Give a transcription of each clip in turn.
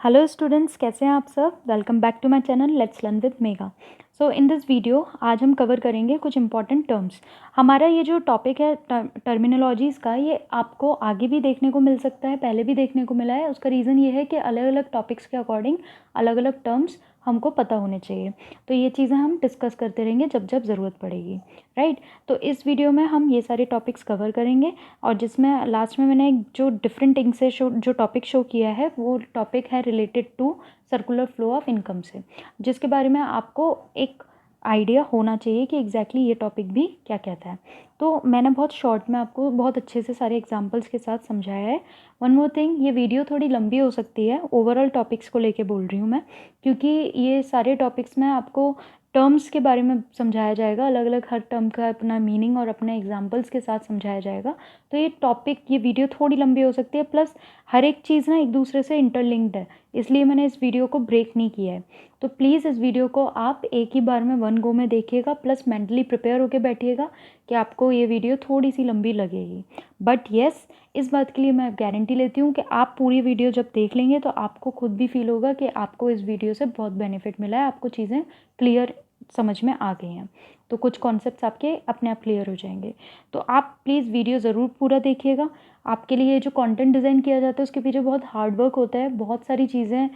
Hello students, कैसे हैं आप सब। Welcome back to my channel let's learn with Mega. So in this video आज हम कवर करेंगे कुछ इंपॉर्टेंट टर्म्स। हमारा ये जो टॉपिक है टर्मिनोलॉजीज़ का, ये आपको आगे भी देखने को मिल सकता है, पहले भी देखने को मिला है। उसका रीज़न ये है कि अलग अलग टॉपिक्स के अकॉर्डिंग अलग अलग टर्म्स हमको पता होने चाहिए। तो ये चीज़ें हम डिस्कस करते रहेंगे जब जब ज़रूरत पड़ेगी, राइट। तो इस वीडियो में हम ये सारे टॉपिक्स कवर करेंगे, और जिसमें लास्ट में मैंने एक जो डिफरेंट इंक से जो टॉपिक शो किया है वो टॉपिक है related to circular flow of income से, जिसके बारे में आपको एक आइडिया होना चाहिए कि एग्जैक्टली ये टॉपिक भी क्या कहता है। तो मैंने बहुत शॉर्ट में आपको बहुत अच्छे से सारे एग्जांपल्स के साथ समझाया है। वन मोर थिंग, ये वीडियो थोड़ी लंबी हो सकती है, ओवरऑल टॉपिक्स को लेके बोल रही हूँ मैं, क्योंकि ये सारे टॉपिक्स में आपको टर्म्स के बारे में समझाया जाएगा, अलग अलग हर टर्म का अपना मीनिंग और अपने एग्जांपल्स के साथ समझाया जाएगा। तो ये वीडियो थोड़ी लंबी हो सकती है, प्लस हर एक चीज़ ना एक दूसरे से इंटरलिंक्ड है, इसलिए मैंने इस वीडियो को ब्रेक नहीं किया है। तो प्लीज़ इस वीडियो को आप एक ही बार में वन गो में देखिएगा, प्लस मेंटली प्रिपेयर होकर बैठिएगा कि आपको ये वीडियो थोड़ी सी लंबी लगेगी। बट येस, इस बात के लिए मैं गारंटी लेती हूँ कि आप पूरी वीडियो जब देख लेंगे तो आपको खुद भी फील होगा कि आपको इस वीडियो से बहुत बेनिफिट मिला है, आपको चीज़ें क्लियर समझ में आ गई हैं। तो कुछ कॉन्सेप्ट्स आपके अपने आप क्लियर हो जाएंगे। तो आप प्लीज़ वीडियो ज़रूर पूरा देखिएगा। आपके लिए जो कंटेंट डिज़ाइन किया जाता है उसके पीछे बहुत हार्ड वर्क होता है, बहुत सारी चीज़ें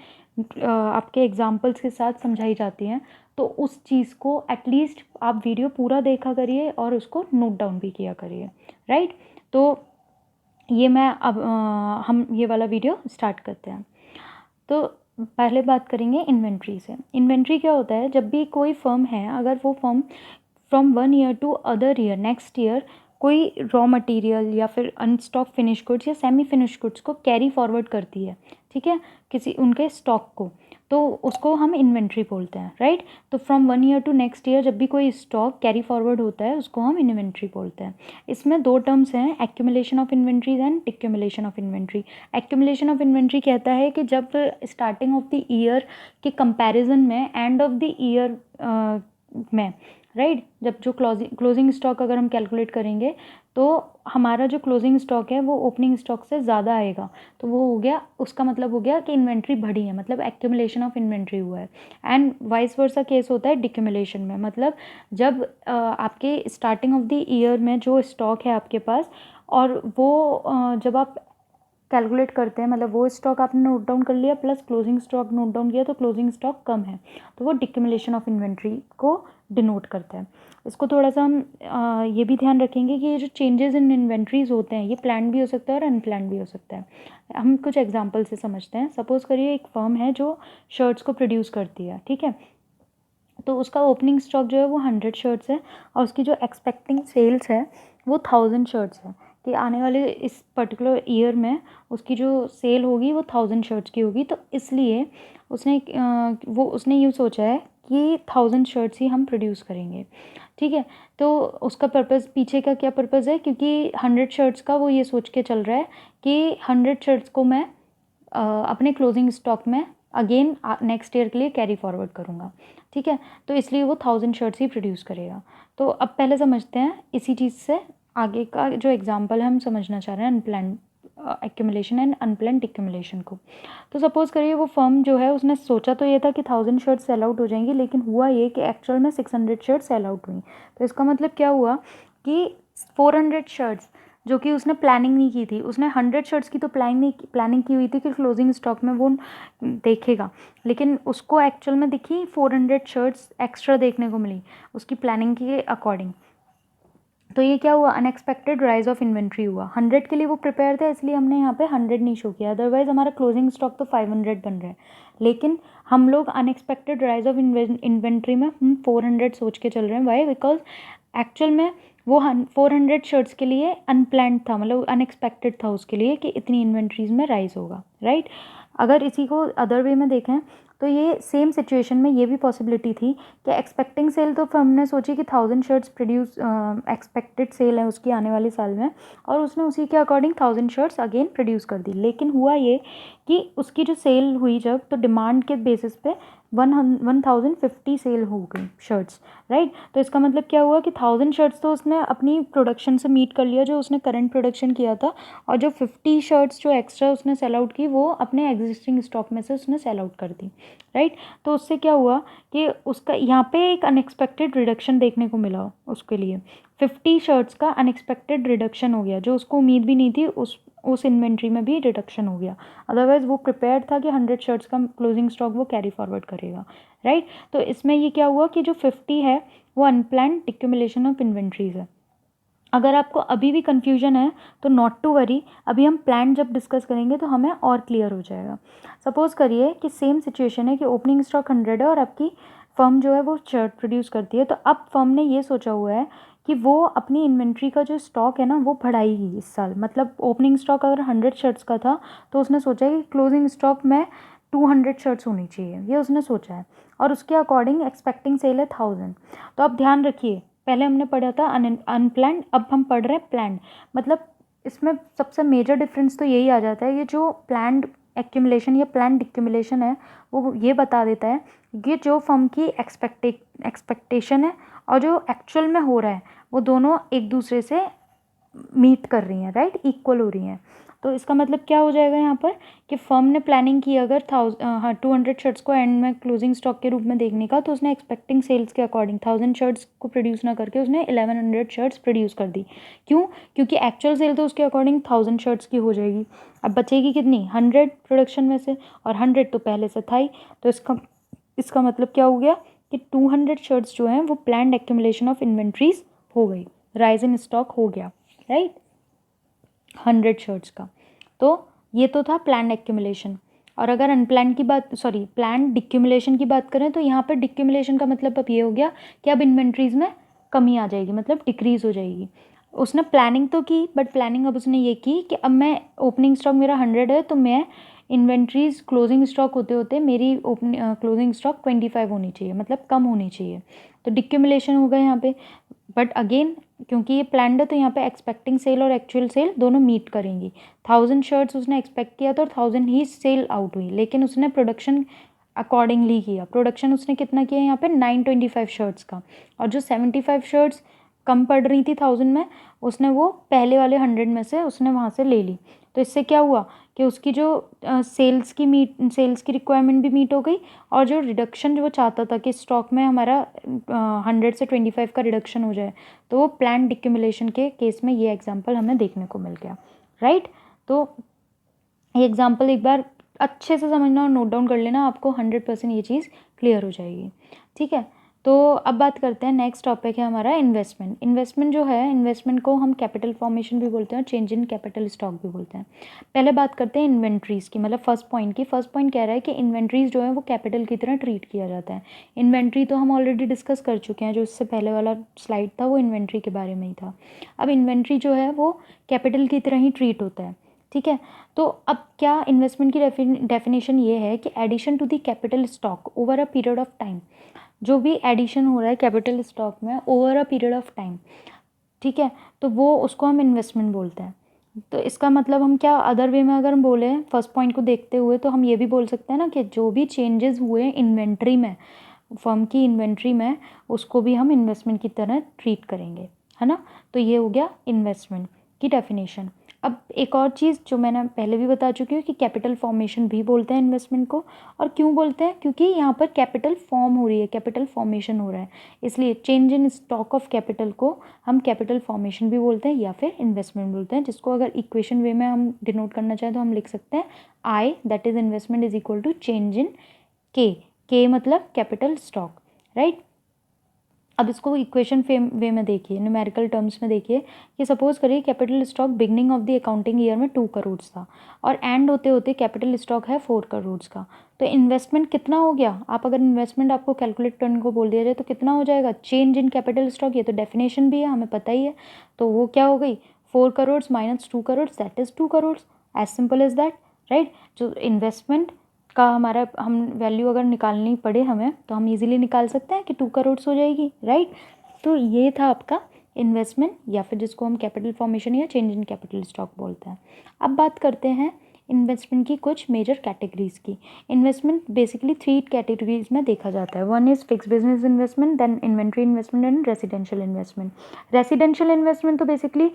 आपके एग्जांपल्स के साथ समझाई जाती हैं। तो उस चीज़ को एटलीस्ट आप वीडियो पूरा देखा करिए और उसको नोट डाउन भी किया करिए, राइट। तो ये मैं अब हम ये वाला वीडियो स्टार्ट करते हैं। तो पहले बात करेंगे इन्वेंट्री से। इन्वेंट्री क्या होता है, जब भी कोई फर्म है, अगर वो firm from one year to other year next year कोई रॉ मटेरियल या फिर अनस्टॉक फिनिश गुड्स या सेमी फिनिश गुड्स को कैरी फॉरवर्ड करती है, ठीक है, किसी उनके स्टॉक को, तो उसको हम इन्वेंट्री बोलते हैं, राइट। तो from one year to next year जब भी कोई स्टॉक कैरी फॉरवर्ड होता है उसको हम इन्वेंट्री बोलते हैं। इसमें दो टर्म्स हैं, accumulation of inventories and decumulation of inventory. Accumulation of inventory कहता है कि जब स्टार्टिंग ऑफ द ईयर के कंपैरिजन में एंड ऑफ द ईयर में, राइट, जब जो क्लोजिंग स्टॉक अगर हम कैलकुलेट करेंगे तो हमारा जो क्लोजिंग स्टॉक है वो ओपनिंग स्टॉक से ज़्यादा आएगा, तो वो हो गया, उसका मतलब हो गया कि इन्वेंट्री बढ़ी है, मतलब एक्यूमुलेशन ऑफ इन्वेंट्री हुआ है। एंड वाइस वर्सा केस होता है डिक्यूमुलेशन में, मतलब जब आपके स्टार्टिंग ऑफ द ईयर में जो स्टॉक है आपके पास, और वो जब आप कैलकुलेट करते हैं, मतलब वो स्टॉक आपने नोट डाउन कर लिया plus closing stock note down किया, तो क्लोजिंग स्टॉक कम है, तो वो डिक्यूमुलेशन ऑफ इन्वेंट्री को डिनोट करता है। इसको थोड़ा सा हम ये भी ध्यान रखेंगे कि ये जो चेंजेस इन इन्वेंट्रीज होते हैं ये प्लान भी हो सकता है और अनप्लान भी हो सकता है। हम कुछ एग्जांपल से समझते हैं। सपोज़ करिए एक फर्म है जो शर्ट्स को प्रोड्यूस करती है, ठीक है, तो उसका ओपनिंग स्टॉक जो है वो 100 शर्ट्स है, और उसकी जो एक्सपेक्टिंग सेल्स है वो 1000 शर्ट्स है, कि आने वाले इस पर्टिकुलर ईयर में उसकी जो सेल होगी वो 1000 शर्ट्स की होगी। तो इसलिए उसने यूँ सोचा है कि 1000 शर्ट्स ही हम प्रोड्यूस करेंगे, ठीक है। तो उसका पर्पज़, पीछे का क्या पर्पज़ है, क्योंकि 100 शर्ट्स का वो ये सोच के चल रहा है कि 100 शर्ट्स को मैं अपने क्लोजिंग स्टॉक में अगेन नेक्स्ट ईयर के लिए कैरी फॉरवर्ड करूँगा, ठीक है। तो इसलिए वो 1000 शर्ट्स ही प्रोड्यूस करेगा। तो अब पहले समझते हैं इसी चीज़ से आगे का जो एग्जांपल है हम समझना चाह रहे हैं, unplanned accumulation and unplanned decumulation को। तो सपोज़ करिए वो फर्म जो है उसने सोचा तो ये था कि 1000 शर्ट्स सेल आउट हो जाएंगी, लेकिन हुआ ये कि एक्चुअल में 600 शर्ट्स सेल आउट हुई। तो इसका मतलब क्या हुआ कि 400 शर्ट्स जो कि उसने प्लानिंग नहीं की थी, उसने 100 शर्ट्स की तो प्लानिंग की हुई थी कि क्लोजिंग स्टॉक में वो देखेगा, लेकिन उसको एक्चुअल में देखी 400 शर्ट्स एक्स्ट्रा देखने को मिली उसकी प्लानिंग के अकॉर्डिंग। तो ये क्या हुआ, अनएक्सपेक्टेड राइज ऑफ इन्वेंट्री हुआ। 100 के लिए वो प्रिपेयर थे, इसलिए हमने यहाँ पे 100 नहीं शो किया, अदरवाइज हमारा क्लोजिंग स्टॉक तो 500 बन रहा है, लेकिन हम लोग अनएक्सपेक्टेड राइज ऑफ इन्वेंट्री में हम 400 सोच के चल रहे हैं। वाई? बिकॉज एक्चुअल में वो 400 शर्ट्स के लिए अनप्लान्ड था, मतलब अनएक्सपेक्टेड था उसके लिए कि इतनी इन्वेंट्रीज में राइज होगा, राइट। अगर इसी को अदर वे में देखें तो ये सेम सिचुएशन में ये भी पॉसिबिलिटी थी कि एक्सपेक्टिंग सेल तो फर्म ने सोची कि 1000 शर्ट्स प्रोड्यूस एक्सपेक्टेड सेल है उसकी आने वाले साल में, और उसने उसी के अकॉर्डिंग 1000 शर्ट्स अगेन प्रोड्यूस कर दी। लेकिन हुआ ये कि उसकी जो सेल हुई जब, तो डिमांड के बेसिस पे 1050 सेल हो गई शर्ट्स, राइट। तो इसका मतलब क्या हुआ कि 1000 शर्ट्स तो उसने अपनी प्रोडक्शन से मीट कर लिया जो उसने करंट प्रोडक्शन किया था, और जो 50 शर्ट्स जो एक्स्ट्रा उसने सेल आउट की वो अपने एग्जिस्टिंग स्टॉक में से उसने सेल आउट कर दी, राइट। तो उससे क्या हुआ कि उसका यहाँ पे एक अनएक्सपेक्टेड रिडक्शन देखने को मिला उसके लिए, 50 शर्ट्स का अनएक्सपेक्टेड रिडक्शन हो गया, जो उसको उम्मीद भी नहीं थी, उस इन्वेंट्री में भी रिडक्शन हो गया। अदरवाइज वो प्रिपेयर था कि 100 शर्ट्स का क्लोजिंग स्टॉक वो कैरी फॉरवर्ड करेगा, राइट। तो इसमें ये क्या हुआ कि जो 50 है वो अनप्लान्ड डिक्यूमुलेशन ऑफ इन्वेंट्रीज है। अगर आपको अभी भी कन्फ्यूजन है तो नॉट टू वरी, अभी हम प्लान जब डिस्कस करेंगे तो हमें और क्लियर हो जाएगा। सपोज करिए कि सेम सिचुएशन है कि ओपनिंग स्टॉक 100 है और आपकी फर्म जो है वो शर्ट प्रोड्यूस करती है, तो अब फर्म ने ये सोचा हुआ है कि वो अपनी इन्वेंट्री का जो स्टॉक है ना वो बढ़ाएगी इस साल। मतलब ओपनिंग स्टॉक अगर 100 शर्ट्स का था तो उसने सोचा है कि क्लोजिंग स्टॉक में 200 शर्ट्स होनी चाहिए, ये उसने सोचा है, और उसके अकॉर्डिंग एक्सपेक्टिंग सेल है 1000। तो अब ध्यान रखिए, पहले हमने पढ़ा था अनप्लान्ड, अब हम पढ़ रहे हैं प्लान्ड। मतलब इसमें सबसे मेजर डिफरेंस तो यही आ जाता है, ये जो प्लान्ड एक्यूमुलेशन या प्लान्ड डिक्यूमुलेशन है वो ये बता देता है कि जो फर्म की एक्सपेक्टेशन है और जो एक्चुअल में हो रहा है वो दोनों एक दूसरे से मीट कर रही हैं, राइट, इक्वल हो रही हैं। तो इसका मतलब क्या हो जाएगा यहाँ पर कि फर्म ने प्लानिंग की अगर 200 शर्ट्स को एंड में क्लोजिंग स्टॉक के रूप में देखने का, तो उसने एक्सपेक्टिंग सेल्स के अकॉर्डिंग 1000 शर्ट्स को प्रोड्यूस ना करके उसने 1100 शर्ट्स प्रोड्यूस कर दी। क्यों? क्योंकि एक्चुअल सेल तो उसके अकॉर्डिंग 1000 शर्ट्स की हो जाएगी। अब बचेगी कितनी? 100 प्रोडक्शन में से, और 100 तो पहले से था ही। तो इसका मतलब क्या हो गया कि 200 शर्ट्स जो हैं वो प्लान्ड एक्यूमुलेशन ऑफ इन्वेंट्रीज हो गई, राइज इन स्टॉक हो गया, राइट, 100 शर्ट्स का। तो ये तो था प्लान्ड एक्यूमुलेशन। और अगर अनप्लान की बात, सॉरी, प्लान्ड डिक्यूमुलेशन की बात करें तो यहाँ पर डिक्यूमुलेशन का मतलब अब ये हो गया कि अब इन्वेंट्रीज में कमी आ जाएगी, मतलब डिक्रीज हो जाएगी। उसने प्लानिंग तो की, बट प्लानिंग अब उसने ये की कि अब मैं ओपनिंग स्टॉक मेरा 100 है, तो मैं इन्वेंट्रीज क्लोजिंग स्टॉक होते होते मेरी क्लोजिंग स्टॉक 25 होनी चाहिए, मतलब कम होनी चाहिए। तो डिक्यूमुलेशन होगा यहाँ पे। बट अगेन क्योंकि ये प्लान्ड है तो यहाँ पे एक्सपेक्टिंग सेल और एक्चुअल सेल दोनों मीट करेंगी। 1000 शर्ट्स उसने एक्सपेक्ट किया था और 1000 ही सेल आउट हुई, लेकिन उसने प्रोडक्शन अकॉर्डिंगली किया। प्रोडक्शन उसने कितना किया यहाँ पे? 925 शर्ट्स का, और जो 75 शर्ट्स कम पड़ रही थी 1000 में, उसने वो पहले वाले 100 में से उसने वहाँ से ले ली। तो इससे क्या हुआ कि उसकी जो सेल्स की रिक्वायरमेंट भी मीट हो गई, और जो रिडक्शन जो वो चाहता था कि स्टॉक में हमारा 100 से 25 का रिडक्शन हो जाए, तो वो प्लान डिक्यूमुलेशन के केस में ये एग्जांपल हमें देखने को मिल गया, राइट। तो ये एग्जांपल एक बार अच्छे से समझना और नोट डाउन कर लेना, आपको 100% ये चीज़ क्लियर हो जाएगी, ठीक है। तो अब बात करते हैं, नेक्स्ट टॉपिक है हमारा इन्वेस्टमेंट। इन्वेस्टमेंट जो है, इन्वेस्टमेंट को हम कैपिटल फॉर्मेशन भी बोलते हैं और चेंज इन कैपिटल स्टॉक भी बोलते हैं। पहले बात करते हैं इन्वेंट्रीज़ की, मतलब फर्स्ट पॉइंट की। फर्स्ट पॉइंट कह रहा है कि इन्वेंट्रीज़ जो है वो कैपिटल की तरह ट्रीट किया जाता है। इन्वेंट्री तो हम ऑलरेडी डिस्कस कर चुके हैं, जो इससे पहले वाला स्लाइड था वो इन्वेंट्री के बारे में ही था। अब इन्वेंट्री जो है वो कैपिटल की तरह ही ट्रीट होता है, ठीक है। तो अब क्या इन्वेस्टमेंट की डेफिनेशन ये है कि addition to the capital stock over a period of time. जो भी एडिशन हो रहा है कैपिटल स्टॉक में over a period of time, ठीक है, तो वो उसको हम इन्वेस्टमेंट बोलते हैं। तो इसका मतलब हम क्या अदर वे में अगर हम बोले फर्स्ट पॉइंट को देखते हुए, तो हम ये भी बोल सकते हैं ना कि जो भी चेंजेस हुए इन्वेंट्री में, फर्म की इन्वेंट्री में, उसको भी हम इन्वेस्टमेंट की तरह ट्रीट करेंगे, है ना। तो ये हो गया इन्वेस्टमेंट की डेफिनेशन। अब एक और चीज़ जो मैंने पहले भी बता चुकी हूँ कि कैपिटल फॉर्मेशन भी बोलते हैं इन्वेस्टमेंट को। और क्यों बोलते हैं? क्योंकि यहाँ पर कैपिटल फॉर्म हो रही है, कैपिटल फॉर्मेशन हो रहा है, इसलिए change in stock of capital को हम कैपिटल फॉर्मेशन भी बोलते हैं या फिर इन्वेस्टमेंट बोलते हैं, जिसको अगर इक्वेशन वे में हम डिनोट करना चाहें तो हम लिख सकते हैं I, that is investment, is equal to change in के मतलब कैपिटल स्टॉक, राइट। अब इसको इक्वेशन वे में देखिए, न्यूमेरिकल टर्म्स में देखिए कि सपोज करिए capital stock beginning of the accounting year में 2 करोड़ था और एंड होते होते कैपिटल स्टॉक है 4 करोड़ का। तो इन्वेस्टमेंट कितना हो गया? आप अगर इन्वेस्टमेंट आपको कैलकुलेट करने को बोल दिया जाए तो कितना हो जाएगा? चेंज इन कैपिटल स्टॉक, ये तो डेफिनेशन भी है, हमें पता ही है। तो वो क्या हो गई? 4 crore minus 2 crore, that is 2 crore, as simple as that, right. जो इन्वेस्टमेंट का हमारा हम वैल्यू अगर निकालनी पड़े हमें तो हम इजीली निकाल सकते हैं कि 2 करोड़ हो जाएगी, राइट। तो ये था आपका इन्वेस्टमेंट, या फिर जिसको हम कैपिटल फॉर्मेशन या चेंज इन कैपिटल स्टॉक बोलते हैं। अब बात करते हैं इन्वेस्टमेंट की कुछ मेजर कैटेगरीज की। इन्वेस्टमेंट बेसिकली 3 कैटेगरीज में देखा जाता है। One is fix business investment, then inventory investment and residential investment. Residential investment तो बेसिकली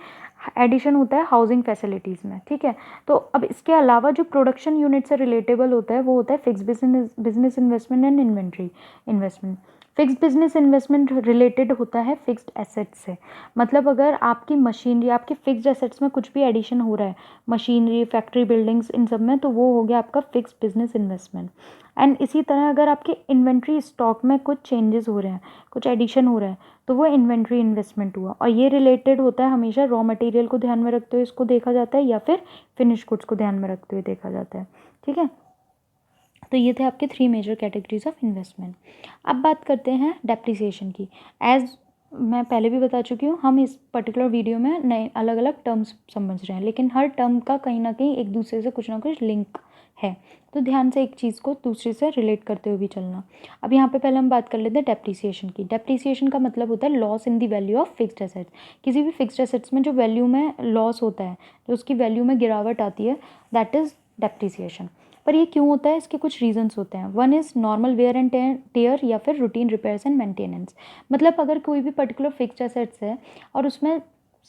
एडिशन होता है हाउसिंग फैसिलिटीज़ में, ठीक है। तो अब इसके अलावा जो प्रोडक्शन यूनिट से रिलेटेबल होता है वो होता है fix business investment and inventory investment. Fix business investment related होता है फिक्स्ड एसेट्स से, मतलब अगर आपकी मशीनरी, आपके फिक्स्ड एसेट्स में कुछ भी एडिशन हो रहा है, मशीनरी, फैक्ट्री, बिल्डिंग्स, इन सब में, तो वो हो गया आपका फिक्स बिजनेस इन्वेस्टमेंट। एंड इसी तरह अगर आपके इन्वेंट्री स्टॉक में कुछ चेंजेस हो रहे हैं, कुछ एडिशन हो रहा है, तो वो इन्वेंट्री इन्वेस्टमेंट हुआ। और ये रिलेटेड होता है हमेशा रॉ मटेरियल को ध्यान में रखते हुए इसको देखा जाता है, या फिर फिनिश गुड्स को ध्यान में रखते हुए देखा जाता है, ठीक है। तो ये थे आपके 3 मेजर कैटेगरीज ऑफ इन्वेस्टमेंट। अब बात करते हैं डेप्रिसिएशन की। एज मैं पहले भी बता चुकी हूँ, हम इस पर्टिकुलर वीडियो में नए अलग अलग टर्म्स समझ रहे हैं, लेकिन हर टर्म का कहीं ना कहीं एक दूसरे से कुछ ना कुछ लिंक है, तो ध्यान से एक चीज़ को दूसरे से रिलेट करते हुए भी चलना। अब यहाँ पे पहले हम बात कर लेते हैं डेप्रिसिएशन की। डेप्रिसिएशन का मतलब होता है loss in the value of fixed assets. किसी भी फिक्स्ड एसेट्स में जो वैल्यू में लॉस होता है, जो उसकी वैल्यू में गिरावट आती है, दैट इज़ डेप्रिसिएशन। पर ये क्यों होता है, इसके कुछ रीजंस होते हैं। One is normal wear and tear या फिर रूटीन रिपेयर्स एंड मेंटेनेंस। मतलब अगर कोई भी पर्टिकुलर फिक्स्ड एसेट्स है और उसमें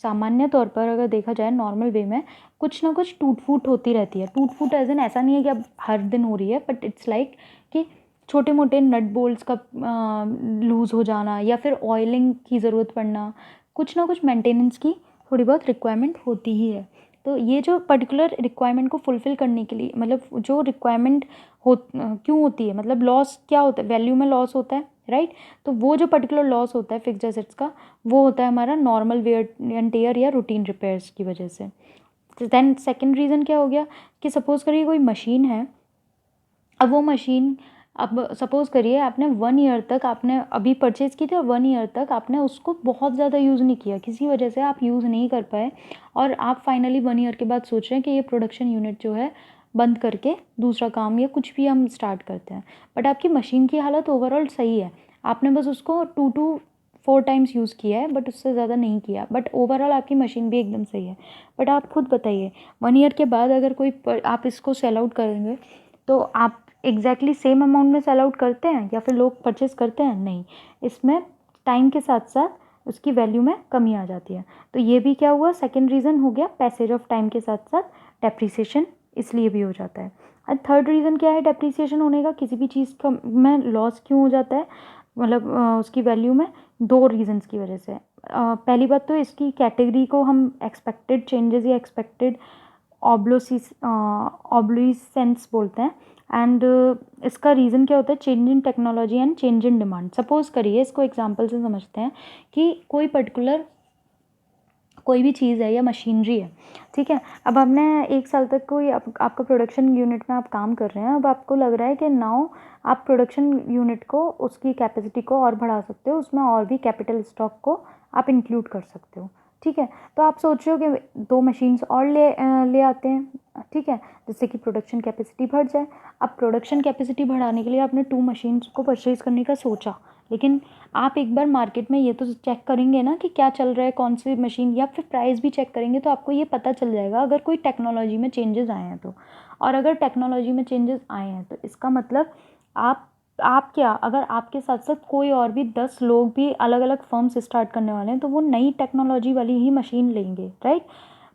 सामान्य तौर पर अगर देखा जाए नॉर्मल वे में कुछ ना कुछ टूट फूट होती रहती है। टूट फूट एज एन ऐसा नहीं है कि अब हर दिन हो रही है, बट इट्स लाइक कि छोटे मोटे नट बोल्ट्स का लूज़ हो जाना, या फिर ऑयलिंग की ज़रूरत पड़ना, कुछ ना कुछ मेंटेनेंस की थोड़ी बहुत रिक्वायरमेंट होती ही है। तो ये जो पर्टिकुलर रिक्वायरमेंट को फुलफ़िल करने के लिए, मतलब जो रिक्वायरमेंट क्यों होती है, मतलब लॉस क्या होता है, वैल्यू में लॉस होता है, राइट। तो वो जो पर्टिकुलर लॉस होता है फिक्स्ड एसेट्स का, वो होता है हमारा नॉर्मल वेयर एंड टेयर या रूटीन रिपेयर्स की वजह से। देन सेकंड रीज़न क्या हो गया कि सपोज़ करिए कोई मशीन है, अब वो मशीन, अब सपोज़ करिए आपने 1 ईयर तक आपने अभी परचेज़ की थी और 1 ईयर तक आपने उसको बहुत ज़्यादा यूज़ नहीं किया, किसी वजह से आप यूज़ नहीं कर पाए, और आप फाइनली 1 ईयर के बाद सोच रहे हैं कि ये प्रोडक्शन यूनिट जो है बंद करके दूसरा काम या कुछ भी हम स्टार्ट करते हैं। बट आपकी मशीन की हालत ओवरऑल सही है, आपने बस उसको 2 to 4 टाइम्स यूज़ किया है, बट उससे ज़्यादा नहीं किया, बट ओवरऑल आपकी मशीन भी एकदम सही है। बट आप खुद बताइए 1 ईयर के बाद अगर आप इसको सेल आउट करेंगे, तो आप एग्जैक्टली सेम अमाउंट में सेल आउट करते हैं या फिर लोग परचेज़ करते हैं? नहीं, इसमें टाइम के साथ साथ उसकी वैल्यू में कमी आ जाती है। तो ये भी क्या हुआ, सेकंड रीज़न हो गया, पैसेज ऑफ टाइम के साथ साथ डेप्रिसिएशन इसलिए भी हो जाता है। और थर्ड रीज़न क्या है डेप्रिसिएशन होने का, किसी भी चीज़ का में लॉस क्यों हो जाता है, मतलब उसकी वैल्यू में 2 रीज़न्स की वजह से। पहली बात तो इसकी कैटेगरी को हम एक्सपेक्टेड चेंजेस या एक्सपेक्टेड ऑब्लिसेंस बोलते हैं। एंड इसका रीज़न क्या होता है, change in technology and change in demand. Suppose करिए, इसको एग्जांपल से समझते हैं कि कोई पर्टिकुलर कोई भी चीज़ है या मशीनरी है, ठीक है। अब आपने 1 साल तक कोई आपका प्रोडक्शन यूनिट में आप काम कर रहे हैं, अब आपको लग रहा है कि नाउ आप प्रोडक्शन यूनिट को, उसकी कैपेसिटी को और बढ़ा सकते हो, उसमें और भी कैपिटल स्टॉक को आप इंक्लूड कर सकते हो, ठीक है। तो आप सोच रहे हो कि 2 मशीन्स और ले आते हैं, ठीक है, जिससे कि प्रोडक्शन कैपेसिटी बढ़ जाए। अब प्रोडक्शन कैपेसिटी बढ़ाने के लिए आपने 2 मशीन्स को परचेज़ करने का सोचा, लेकिन आप एक बार मार्केट में ये तो चेक करेंगे ना कि क्या चल रहा है, कौन सी मशीन, या फिर प्राइस भी चेक करेंगे, तो आपको ये पता चल जाएगा अगर कोई टेक्नोलॉजी में चेंजेस आए हैं तो। और अगर टेक्नोलॉजी में चेंजेस आए हैं तो इसका मतलब आप क्या, अगर आपके साथ साथ कोई और भी 10 लोग भी अलग अलग फर्म्स स्टार्ट करने वाले हैं, तो वो नई टेक्नोलॉजी वाली ही मशीन लेंगे, राइट।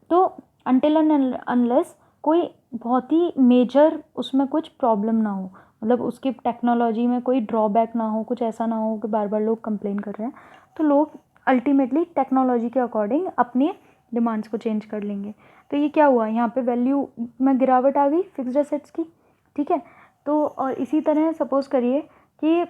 तो अनटिल एंड अनलेस कोई बहुत ही मेजर उसमें कुछ प्रॉब्लम ना हो, मतलब उसकी टेक्नोलॉजी में कोई ड्रॉबैक ना हो, कुछ ऐसा ना हो कि बार बार लोग कंप्लेन कर रहे हैं, तो लोग अल्टीमेटली टेक्नोलॉजी के अकॉर्डिंग अपने डिमांड्स को चेंज कर लेंगे। तो ये क्या हुआ, यहाँ पे वैल्यू में गिरावट आ गई फिक्स्ड एसेट्स की, ठीक है। तो और इसी तरह सपोज़ करिए कि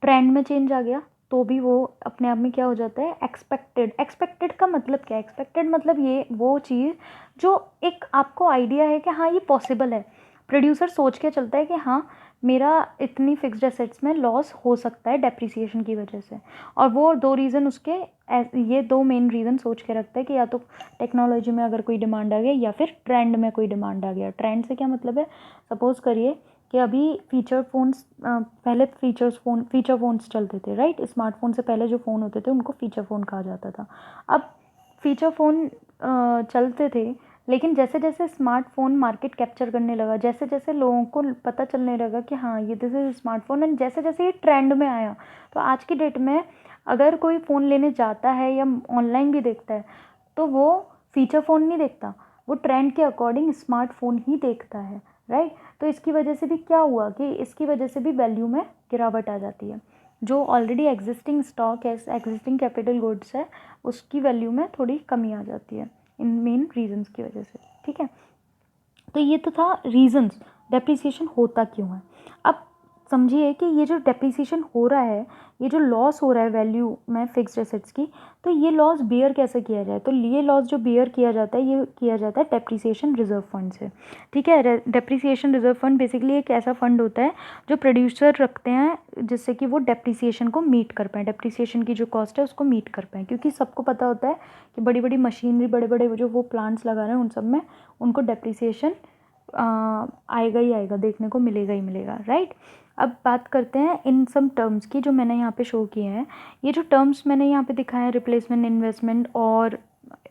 ट्रेंड में चेंज आ गया, तो भी वो अपने आप में क्या हो जाता है, एक्सपेक्टेड का मतलब क्या है, एक्सपेक्टेड मतलब ये वो चीज़ जो एक आपको आइडिया है कि हाँ ये पॉसिबल है, प्रोड्यूसर सोच के चलता है कि हाँ मेरा इतनी फिक्स्ड एसेट्स में लॉस हो सकता है डेप्रिसिएशन की वजह से, और वो 2 रीज़न उसके ये 2 मेन रीज़न सोच के रखता है कि या तो टेक्नोलॉजी में अगर कोई डिमांड आ गया या फिर ट्रेंड में कोई डिमांड आ गया। ट्रेंड से क्या मतलब है, सपोज़ करिए कि अभी फीचर फ़ोन्स, पहले फीचर फ़ोन्स चलते थे, राइट। स्मार्टफोन से पहले जो फ़ोन होते थे उनको फीचर फ़ोन कहा जाता था। अब फीचर फ़ोन चलते थे, लेकिन जैसे जैसे स्मार्टफोन मार्केट कैप्चर करने लगा, जैसे जैसे लोगों को पता चलने लगा कि हाँ ये दिस इज स्मार्टफोन, एंड जैसे जैसे ये ट्रेंड में आया, तो आज की डेट में अगर कोई फ़ोन लेने जाता है या ऑनलाइन भी देखता है तो वो फीचर फ़ोन नहीं देखता, वो ट्रेंड के अकॉर्डिंग स्मार्टफोन ही देखता है, राइट। तो इसकी वजह से भी क्या हुआ कि इसकी वजह से भी वैल्यू में गिरावट आ जाती है। जो ऑलरेडी एग्जिस्टिंग स्टॉक है, एग्जिस्टिंग कैपिटल गुड्स है, उसकी वैल्यू में थोड़ी कमी आ जाती है इन मेन रीजंस की वजह से, ठीक है। तो ये तो था रीजंस डेप्रिसिएशन होता क्यों है। अब समझिए कि ये जो डेप्रिसिएशन हो रहा है, ये जो लॉस हो रहा है वैल्यू में फिक्स्ड एसेट्स की, तो ये लॉस बेयर कैसे किया जाए। तो ये लॉस जो बेयर किया जाता है, ये किया जाता है डेप्रिसिएशन रिजर्व फंड से, ठीक है। डेप्रिसिएशन रिजर्व फंड बेसिकली एक ऐसा फंड होता है जो प्रोड्यूसर रखते हैं जिससे कि वो डेप्रिसिएशन को मीट कर पाएँ, डेप्रिसिएशन की जो कॉस्ट है उसको मीट कर पाएँ। क्योंकि सबको पता होता है कि बड़ी बड़ी मशीनरी, बड़े बड़े जो वो प्लांट्स लगा रहे हैं उन सब में उनको डेप्रिसिएशन आएगा ही आएगा, देखने को मिलेगा ही मिलेगा, राइट। अब बात करते हैं इन सम टर्म्स की जो मैंने यहाँ पे शो किए हैं। ये जो टर्म्स मैंने यहाँ पे दिखाए हैं, रिप्लेसमेंट, इन्वेस्टमेंट और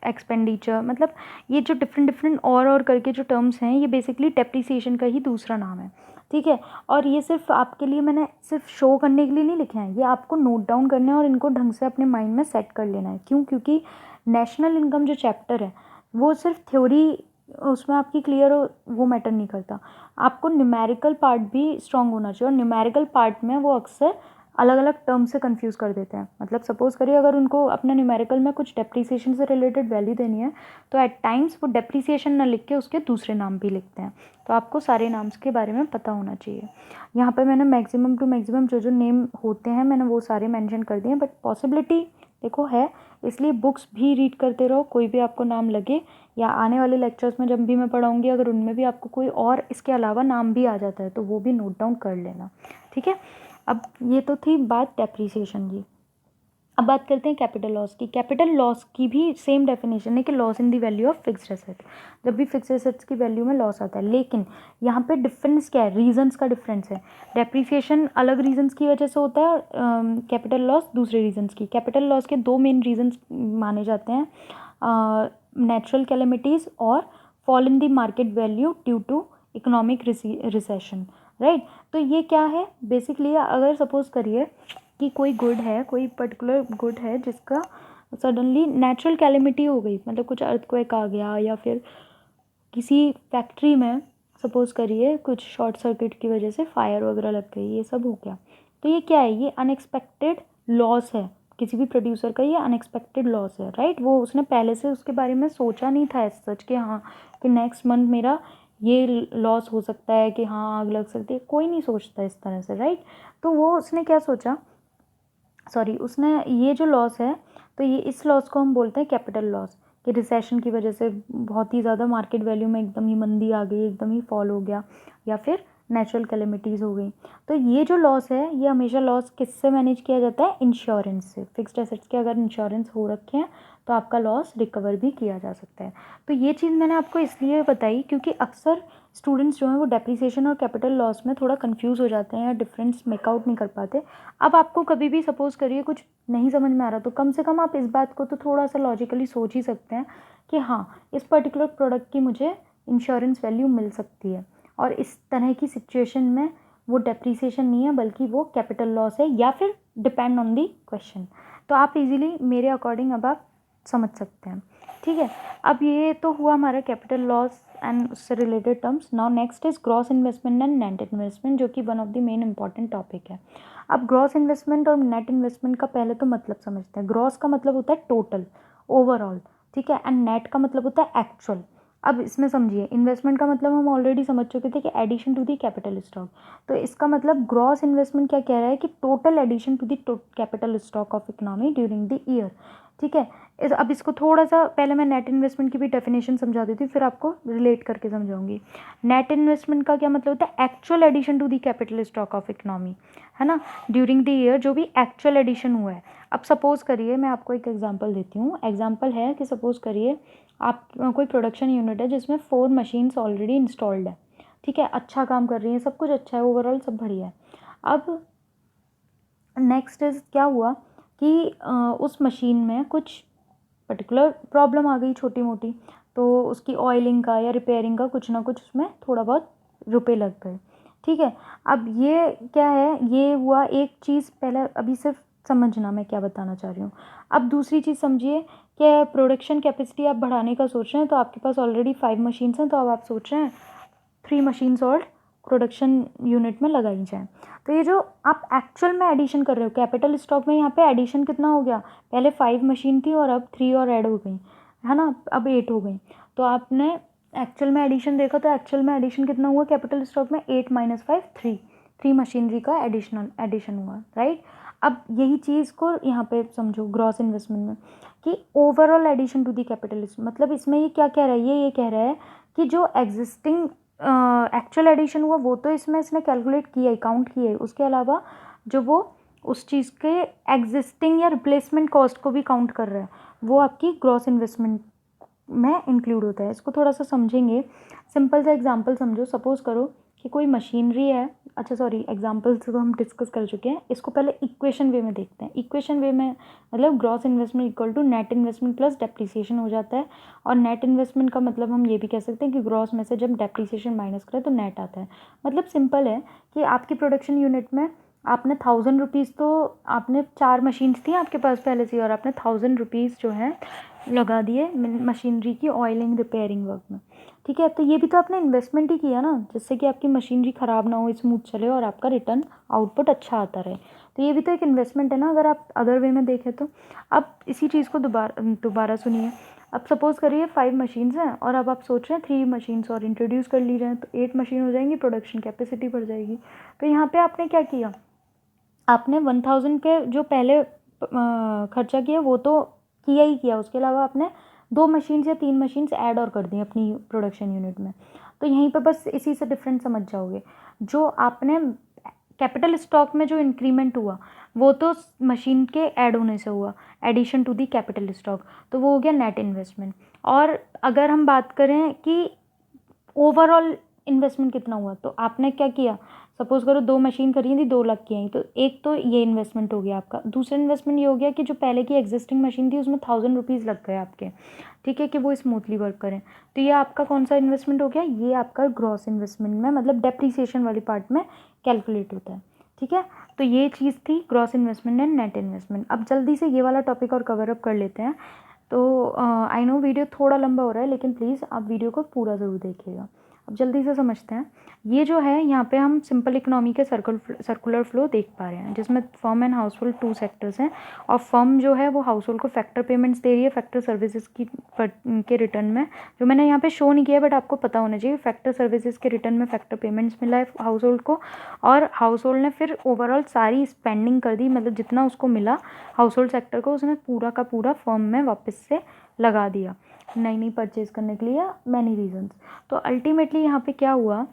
एक्सपेंडिचर, मतलब ये जो डिफरेंट डिफरेंट और करके जो टर्म्स हैं, ये बेसिकली डेप्रिसिएशन का ही दूसरा नाम है, ठीक है। और ये सिर्फ आपके लिए मैंने सिर्फ शो करने के लिए नहीं लिखे हैं, ये आपको नोट डाउन करना है और इनको ढंग से अपने माइंड में सेट कर लेना है। क्यों? क्योंकि नेशनल इनकम जो चैप्टर है वो सिर्फ थ्योरी उसमें आपकी क्लियर हो वो मैटर नहीं करता, आपको न्यूमेरिकल पार्ट भी स्ट्रांग होना चाहिए। और न्यूमेरिकल पार्ट में वो अक्सर अलग अलग टर्म से कंफ्यूज कर देते हैं। मतलब सपोज करिए अगर उनको अपना न्यूमेरिकल में कुछ डेप्रिसिएशन से रिलेटेड वैल्यू देनी है तो एट टाइम्स वो डेप्रिसिएशन ना लिख के उसके दूसरे नाम भी लिखते हैं। तो आपको सारे नाम्स के बारे में पता होना चाहिए। यहाँ पे मैंने मैक्सिमम टू मैक्सिमम जो जो नेम होते हैं मैंने वो सारे मेंशन कर दिए, बट पॉसिबिलिटी देखो है, इसलिए बुक्स भी रीड करते रहो। कोई भी आपको नाम लगे या आने वाले लेक्चर्स में जब भी मैं पढ़ाऊँगी अगर उनमें भी आपको कोई और इसके अलावा नाम भी आ जाता है तो वो भी नोट डाउन कर लेना, ठीक है। अब ये तो थी बात डेप्रिसिएशन की। अब बात करते हैं कैपिटल लॉस की। कैपिटल लॉस की भी सेम डेफिनेशन है कि loss in the value of fixed asset. जब भी फिक्स्ड एसेट्स की वैल्यू में लॉस आता है, लेकिन यहाँ पे डिफरेंस क्या है, रीजंस का डिफरेंस है। डेप्रिसिएशन अलग रीजंस की वजह से होता है और कैपिटल लॉस दूसरे रीजंस की। कैपिटल लॉस के दो मेन रीजंस माने जाते हैं, नेचुरल कैलेमिटीज़ और fall in the market value due to economic recession, right. तो ये क्या है बेसिकली, अगर सपोज करिए कि कोई गुड है, कोई पर्टिकुलर गुड है जिसका सडनली नेचुरल कैलेमिटी हो गई, मतलब कुछ अर्थक्वेक आ गया या फिर किसी फैक्ट्री में सपोज करिए कुछ शॉर्ट सर्किट की वजह से फायर वगैरह लग गई, ये सब हो गया। तो ये क्या है, ये अनएक्सपेक्टेड लॉस है किसी भी प्रोड्यूसर का, ये अनएक्सपेक्टेड लॉस है, राइट। वो उसने पहले से उसके बारे में सोचा नहीं था सच कि हाँ कि नेक्स्ट मंथ मेरा ये लॉस हो सकता है, कि हाँ आग लग सकती है, कोई नहीं सोचता इस तरह से, राइट। तो वो उसने क्या सोचा, उसने ये जो लॉस है, तो ये इस लॉस को हम बोलते हैं कैपिटल लॉस, कि रिसेशन की वजह से बहुत ही ज़्यादा मार्केट वैल्यू में एकदम ही मंदी आ गई, एकदम ही फॉल हो गया, या फिर नेचुरल कैलेमिटीज़ हो गई। तो ये जो लॉस है ये हमेशा लॉस किससे मैनेज किया जाता है, इंश्योरेंस से। फिक्स्ड एसेट्स के अगर इंश्योरेंस हो रखे हैं तो आपका लॉस रिकवर भी किया जा सकता है। तो ये चीज़ मैंने आपको इसलिए बताई क्योंकि अक्सर स्टूडेंट्स जो हैं वो डेप्रिसिएशन और कैपिटल लॉस में थोड़ा कंफ्यूज हो जाते हैं या डिफरेंस मेकआउट नहीं कर पाते। अब आपको कभी भी सपोज करिए कुछ नहीं समझ में आ रहा तो कम से कम आप इस बात को तो थोड़ा सा लॉजिकली सोच ही सकते हैं कि हाँ इस पर्टिकुलर प्रोडक्ट की मुझे इंश्योरेंस वैल्यू मिल सकती है, और इस तरह की सिचुएशन में वो डेप्रिसिएशन नहीं है बल्कि वो कैपिटल लॉस है, या फिर डिपेंड ऑन दी क्वेश्चन। तो आप इजीली मेरे अकॉर्डिंग अब आप समझ सकते हैं, ठीक है। अब ये तो हुआ हमारा कैपिटल लॉस एंड उससे related terms. Now next is gross investment and net investment, जो कि one of the main important topic है। अब ग्रॉस इन्वेस्टमेंट और नेट इन्वेस्टमेंट का पहले तो मतलब समझते हैं। ग्रॉस का मतलब होता है टोटल, ओवरऑल, ठीक है, एंड नेट का मतलब होता है एक्चुअल। अब इसमें समझिए, इन्वेस्टमेंट का मतलब हम ऑलरेडी समझ चुके थे कि addition to the capital stock. तो इसका मतलब ग्रॉस इन्वेस्टमेंट क्या कह रहा है कि total addition to the capital stock of economy during the year, ठीक है। अब इसको थोड़ा सा पहले मैं नेट इन्वेस्टमेंट की भी डेफिनेशन समझा देती हूँ, फिर आपको रिलेट करके समझाऊंगी। नेट इन्वेस्टमेंट का क्या मतलब होता है, actual addition to the capital stock of economy, है ना, ड्यूरिंग द ईयर जो भी एक्चुअल एडिशन हुआ है। अब सपोज करिए मैं आपको एक एग्जांपल देती हूँ। एग्जांपल है कि सपोज करिए आप कोई प्रोडक्शन यूनिट है जिसमें 4 मशीन्स ऑलरेडी इंस्टॉल्ड है, ठीक है, अच्छा काम कर रही है, सब कुछ अच्छा है, ओवरऑल सब बढ़िया है। अब नेक्स्ट इज क्या हुआ कि उस मशीन में कुछ पर्टिकुलर प्रॉब्लम आ गई छोटी मोटी, तो उसकी ऑयलिंग का या रिपेयरिंग का कुछ ना कुछ उसमें थोड़ा बहुत रुपए लग गए। ठीक है, अब ये क्या है, ये हुआ एक चीज़ पहले, अभी सिर्फ समझना मैं क्या बताना चाह रही हूँ। अब दूसरी चीज़ समझिए कि प्रोडक्शन कैपेसिटी आप बढ़ाने का सोच रहे हैं, तो आपके पास ऑलरेडी 5 मशीन्स हैं, तो अब आप सोच रहे हैं 3 मशीन्स और प्रोडक्शन यूनिट में लगाई जाएँ। तो ये जो आप एक्चुअल में एडिशन कर रहे हो कैपिटल स्टॉक में, यहाँ पे एडिशन कितना हो गया, पहले 5 मशीन थी और अब 3 और ऐड हो गई, है ना, अब 8 हो गई। तो आपने एक्चुअल में एडिशन देखा, तो एक्चुअल में एडिशन कितना हुआ कैपिटल स्टॉक में, 8 माइनस 5 3 मशीनरी का एडिशन हुआ, राइट। अब यही चीज़ को यहाँ पे समझो ग्रॉस इन्वेस्टमेंट में, कि overall addition to the capital, मतलब इसमें ये क्या कह रहा है, ये कह रहा है कि जो एग्जिस्टिंग एक्चुअल एडिशन हुआ वो तो इसमें इसने कैलकुलेट किया है, काउंट किया है, उसके अलावा जो वो उस चीज़ के एग्जिस्टिंग या रिप्लेसमेंट कॉस्ट को भी काउंट कर रहा है, वो आपकी ग्रॉस इन्वेस्टमेंट में इंक्लूड होता है। इसको थोड़ा सा समझेंगे, सिंपल सा एग्जांपल समझो। सपोज़ करो कि कोई मशीनरी है, अच्छा सॉरी, एग्जांपल्स तो हम डिस्कस कर चुके हैं, इसको पहले इक्वेशन वे में देखते हैं। इक्वेशन वे में मतलब gross investment equal to net investment plus depreciation हो जाता है, और नेट इन्वेस्टमेंट का मतलब हम ये भी कह सकते हैं कि ग्रॉस में से जब डेप्रिसिएशन माइनस करें तो नेट आता है। मतलब सिंपल है कि आपकी प्रोडक्शन यूनिट में आपने 1000 रुपीज़, तो आपने 4 मशीन्स थी आपके पास पहले से, और आपने 1000 रुपीज़ जो है लगा दिए मशीनरी की ऑयलिंग रिपेयरिंग वर्क में। ठीक है, तो ये भी तो आपने इन्वेस्टमेंट ही किया ना, जिससे कि आपकी मशीनरी ख़राब ना हो, स्मूथ चले और आपका रिटर्न आउटपुट अच्छा आता रहे। तो ये भी तो एक इन्वेस्टमेंट है ना, अगर आप अदर वे में देखें तो। अब इसी चीज़ को दोबारा सुनिए। अब सपोज़ करिए 5 मशीन्स हैं और अब आप सोच रहे हैं 3 मशीन्स और इंट्रोड्यूस कर ली जाएँ, तो 8 मशीन हो जाएंगी, प्रोडक्शन कैपेसिटी बढ़ जाएगी। तो यहाँ पे आपने क्या किया, आपने 1000 के जो पहले खर्चा किया वो तो किया ही किया, उसके अलावा आपने 2 मशीन्स या 3 मशीन्स ऐड और कर दी अपनी प्रोडक्शन यूनिट में। तो यहीं पे बस इसी से डिफरेंस समझ जाओगे। जो आपने कैपिटल स्टॉक में जो इंक्रीमेंट हुआ वो तो मशीन के ऐड होने से हुआ, addition to the capital stock, तो वो हो गया नेट इन्वेस्टमेंट। और अगर हम बात करें कि ओवरऑल इन्वेस्टमेंट कितना हुआ, तो आपने क्या किया, सपोज़ करो 2 मशीन खरीदी, 2 लाख की आई, तो एक तो ये इन्वेस्टमेंट हो गया आपका। दूसरा इन्वेस्टमेंट ये हो गया कि जो पहले की एग्जिस्टिंग मशीन थी उसमें 1000 रुपीज़ लग गए आपके, ठीक है, कि वो स्मूथली वर्क करें। तो ये आपका कौन सा इन्वेस्टमेंट हो गया, ये आपका ग्रॉस इन्वेस्टमेंट में, मतलब डेप्रीसिएशन वाली पार्ट में कैलकुलेट होता है। ठीक है, तो ये चीज़ थी gross investment and net investment. अब जल्दी से ये वाला टॉपिक और कवर अप कर लेते हैं। तो आई नो वीडियो थोड़ा लंबा हो रहा है, लेकिन प्लीज़ आप वीडियो को पूरा ज़रूर देखिएगा। अब जल्दी से समझते हैं। ये जो है यहाँ पे हम सिंपल इकोनॉमी के सर्कुलर फ्लो देख पा रहे हैं, जिसमें firm and house hold 2 sectors हैं, और फर्म जो है वो हाउस होल्ड को फैक्टर पेमेंट्स दे रही है फैक्टर सर्विसेज के रिटर्न में, जो मैंने यहाँ पे शो नहीं किया बट आपको पता होना चाहिए। फैक्टर सर्विसेज के रिटर्न में फैक्टर पेमेंट्स मिला है हाउस होल्ड को, और हाउस होल्ड ने फिर ओवरऑल सारी स्पेंडिंग कर दी, मतलब जितना उसको मिला हाउस होल्ड सेक्टर को, उसने पूरा का पूरा फर्म में वापस से लगा दिया नई नई परचेज़ करने के लिए, मैनी रीजंस। तो अल्टीमेटली यहाँ पे क्या हुआ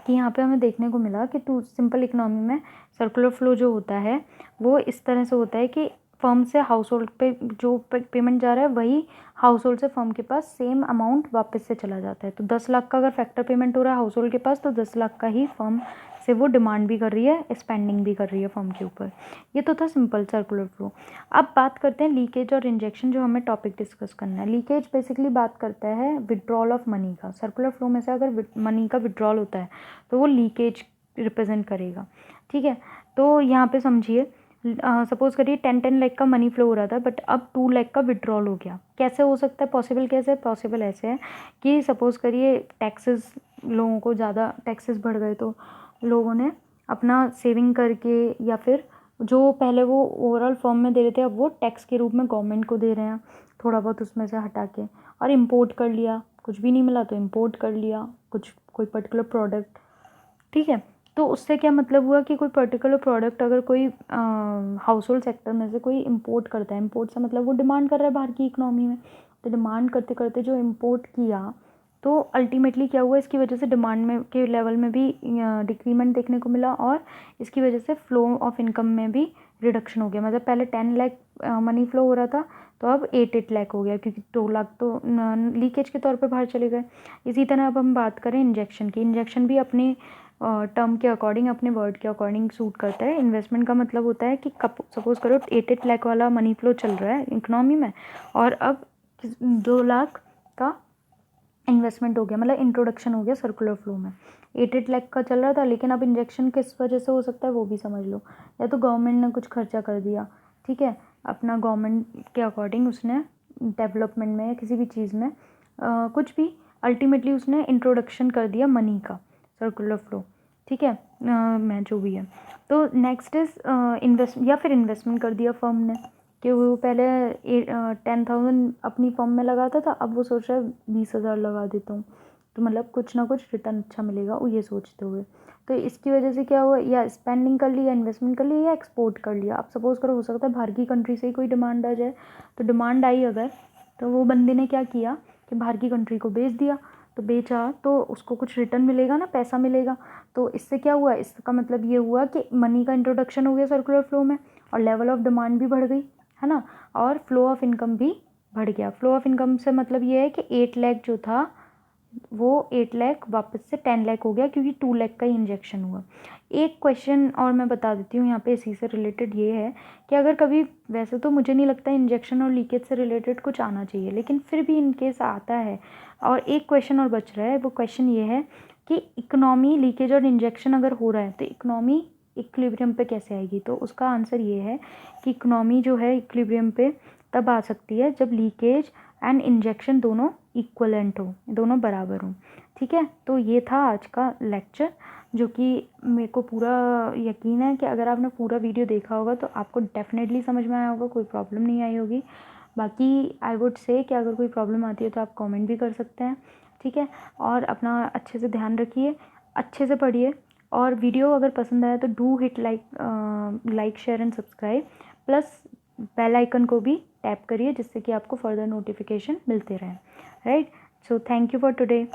कि यहाँ पे हमें देखने को मिला कि टू सिंपल इकोनॉमी में सर्कुलर फ्लो जो होता है वो इस तरह से होता है कि फर्म से हाउस होल्ड पे जो पेमेंट जा रहा है वही हाउस होल्ड से फर्म के पास सेम अमाउंट वापस से चला जाता है। तो 10 लाख का अगर फैक्टर पेमेंट हो रहा है हाउस होल्ड के पास, तो 10 लाख का ही फर्म से वो डिमांड भी कर रही है, स्पेंडिंग भी कर रही है फर्म के ऊपर। ये तो था सिंपल सर्कुलर फ्लो। अब बात करते हैं लीकेज और इंजेक्शन, जो हमें टॉपिक डिस्कस करना है। लीकेज बेसिकली बात करता है विड्रॉल ऑफ मनी का। सर्कुलर फ्लो में से अगर मनी का विड्रॉल होता है तो वो लीकेज रिप्रेजेंट करेगा। ठीक है, तो यहाँ पे समझिए, सपोज़ करिए 10 लाख का मनी फ्लो हो रहा था, बट अब 2 लाख का विड्रॉल हो गया। कैसे हो सकता है, पॉसिबल कैसे है, पॉसिबल ऐसे है कि सपोज़ करिए टैक्सेस, लोगों को ज़्यादा टैक्सेस बढ़ गए, तो लोगों ने अपना सेविंग करके या फिर जो पहले वो ओवरऑल फर्म में दे रहे थे अब वो टैक्स के रूप में गवर्नमेंट को दे रहे हैं, थोड़ा बहुत उसमें से हटा के, और इम्पोर्ट कर लिया। कुछ भी नहीं मिला तो इम्पोर्ट कर लिया कुछ, कोई पर्टिकुलर प्रोडक्ट। ठीक है, तो उससे क्या मतलब हुआ कि कोई पर्टिकुलर प्रोडक्ट अगर कोई हाउस होल्ड सेक्टर में से कोई इंपोर्ट करता है, इंपोर्ट से मतलब वो डिमांड कर रहा है बाहर की इकोनॉमी में, तो डिमांड करते करते जो इंपोर्ट किया, तो अल्टीमेटली क्या हुआ, इसकी वजह से डिमांड में के लेवल में भी डिक्रीमेंट देखने को मिला, और इसकी वजह से फ्लो ऑफ इनकम में भी रिडक्शन हो गया। मतलब पहले 10 लाख मनी फ्लो हो रहा था, तो अब 8 लाख हो गया, क्योंकि 2 लाख तो लीकेज के तौर पे बाहर चले गए। इसी तरह अब हम बात करें इंजेक्शन की, इंजेक्शन भी अपने टर्म के अकॉर्डिंग, अपने वर्ड के अकॉर्डिंग सूट करता है। इन्वेस्टमेंट का मतलब होता है कि सपोज करो 8 लाख वाला मनी फ्लो चल रहा है इकोनॉमी में, और अब 2 लाख का इन्वेस्टमेंट हो गया, मतलब इंट्रोडक्शन हो गया सर्कुलर फ्लो में। 8 लाख का चल रहा था, लेकिन अब इंजेक्शन किस वजह से हो सकता है वो भी समझ लो। या तो गवर्नमेंट ने कुछ खर्चा कर दिया, ठीक है, अपना गवर्नमेंट के अकॉर्डिंग उसने डेवलपमेंट में या किसी भी चीज़ में कुछ भी, अल्टीमेटली उसने इंट्रोडक्शन कर दिया मनी का, सर्कुलर फ्लो, ठीक है, मैं जो भी है। तो नेक्स्ट इज या फिर इन्वेस्टमेंट कर दिया फर्म ने, कि वो पहले 10,000 अपनी फर्म में लगाता था, अब वो सोच रहा है 20,000 लगा देता हूँ, तो मतलब कुछ ना कुछ रिटर्न अच्छा मिलेगा वो ये सोचते हुए। तो इसकी वजह से क्या हुआ, या स्पेंडिंग कर ली, या इन्वेस्टमेंट कर लिया, या एक्सपोर्ट कर लिया। अब सपोज करो हो सकता है बाहर की कंट्री से ही कोई डिमांड आ जाए, तो डिमांड आई अगर, तो वो बंदे ने क्या किया कि बाहर की कंट्री को बेच दिया, तो बेचा तो उसको कुछ रिटर्न मिलेगा ना, पैसा मिलेगा। तो इससे क्या हुआ, इसका मतलब ये हुआ कि मनी का इंट्रोडक्शन हो गया सर्कुलर फ्लो में, और लेवल ऑफ डिमांड भी बढ़ गई, है ना, और फ्लो ऑफ इनकम भी बढ़ गया। फ्लो ऑफ इनकम से मतलब ये है कि 8 लाख जो था वो 8 लाख वापस से 10 लाख हो गया, क्योंकि 2 लाख का ही इंजेक्शन हुआ। एक क्वेश्चन और मैं बता देती हूँ यहाँ पे, इसी से रिलेटेड ये है कि अगर कभी, वैसे तो मुझे नहीं लगता इंजेक्शन और लीकेज से रिलेटेड कुछ आना चाहिए, लेकिन फिर भी इन केस आता है, और एक क्वेश्चन और बच रहा है, वो क्वेश्चन ये है कि इकोनॉमी, लीकेज और इंजेक्शन अगर हो रहा है तो इकोनॉमी इक्विलिब्रियम पे कैसे आएगी। तो उसका आंसर ये है कि इकोनॉमी जो है इक्विलिब्रियम पे तब आ सकती है जब लीकेज एंड इंजेक्शन दोनों इक्वलेंट हो, दोनों बराबर हों, ठीक है। तो ये था आज का लेक्चर, जो कि मेरे को पूरा यकीन है कि अगर आपने पूरा वीडियो देखा होगा तो आपको डेफिनेटली समझ में आया होगा, कोई प्रॉब्लम नहीं आई होगी। बाकी आई वुड से कि अगर कोई प्रॉब्लम आती है तो आप कमेंट भी कर सकते हैं, ठीक है। और अपना अच्छे से ध्यान रखिए, अच्छे से पढ़िए, और वीडियो अगर पसंद आया तो do hit like share and subscribe, plus bell icon को भी टैप करिए, जिससे कि आपको फर्दर नोटिफिकेशन मिलते रहें, right. So thank you for today.